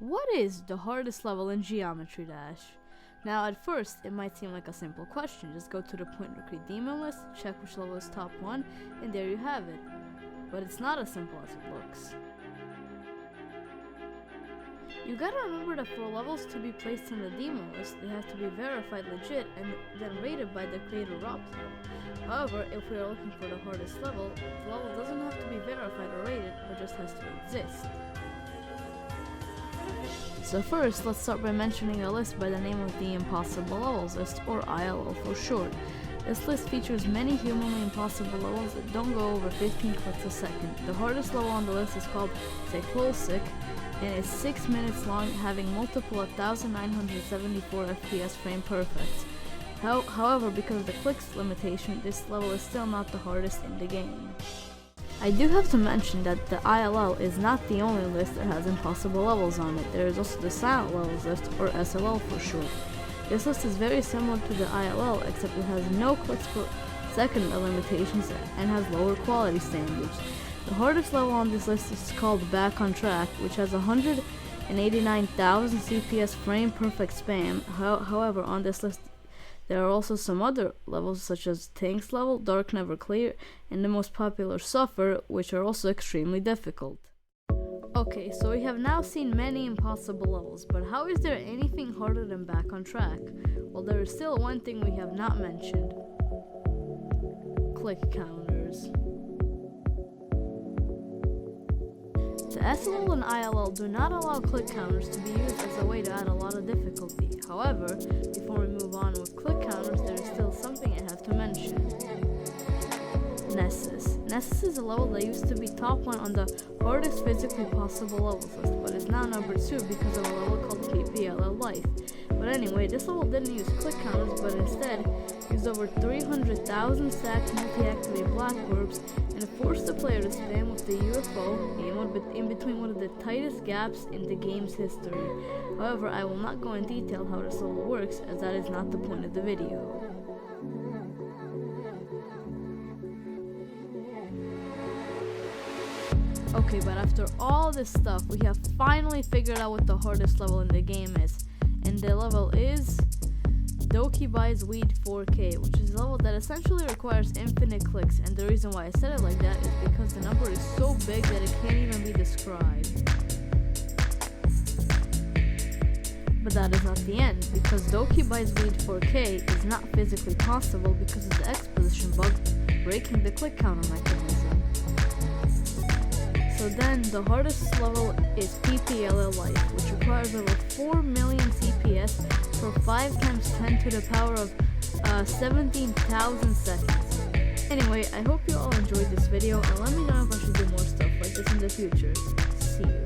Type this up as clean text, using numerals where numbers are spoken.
What is the hardest level in Geometry Dash? Now at first, it might seem like a simple question. Just go to the point and create daemon list, check which level is top 1, and there you have it. But it's not as simple as it looks. You gotta remember that for levels to be placed on the daemon list, they have to be verified legit and then rated by the creator Rob's level. However, if we are looking for the hardest level, the level doesn't have to be verified or rated, but just has to exist. So first, let's start by mentioning a list by the name of the Impossible Levels list, or ILL for short. This list features many humanly impossible levels that don't go over 15 clicks a second. The hardest level on the list is called Septagon7, and it's 6 minutes long, having multiple 1974 FPS frame perfects. However, because of the clicks limitation, this level is still not the hardest in the game. I do have to mention that the ILL is not the only list that has impossible levels on it. There is also the Silent Levels list, or SLL for short. This list is very similar to the ILL, except it has no clicks per second limitations and has lower quality standards. The hardest level on this list is called Back on Track, which has 189,000 CPS frame perfect spam. However, on this list there are also some other levels such as Tanks level, Dark Never Clear, and the most popular Suffer, which are also extremely difficult. Okay, so we have now seen many impossible levels, but how is there anything harder than Back on Track? Well, there is still one thing we have not mentioned. Click counters. The SLL and ILL do not allow click counters to be used as a way to add a lot of difficulty. However, before we move on with click counters, there is still something I have to mention. Nessus. Nessus is a level that used to be top 1 on the hardest physically possible levels list, but is now number 2 because of a level called KPLL Life. But anyway, this level didn't use click counters, but instead used over 300,000 stacked multi-activate black orbs and forced the player to spam with the UFO in between one of the tightest gaps in the game's history. However, I will not go in detail how this level works, as that is not the point of the video. Okay, but after all this stuff, we have finally figured out what the hardest level in the game is. And the level is Doki Buys Weed 4K, which is a level that essentially requires infinite clicks, and the reason why I said it like that is because the number is so big that it can't even be described. But that is not the end, because Doki Buys Weed 4K is not physically possible because of the exposition bug breaking the click counter mechanism. So then, the hardest level is PPLL Life, which requires over 4 million CPS for 5 times 10 to the power of 17,000 seconds. Anyway, I hope you all enjoyed this video, and let me know if I should do more stuff like this in the future. See you.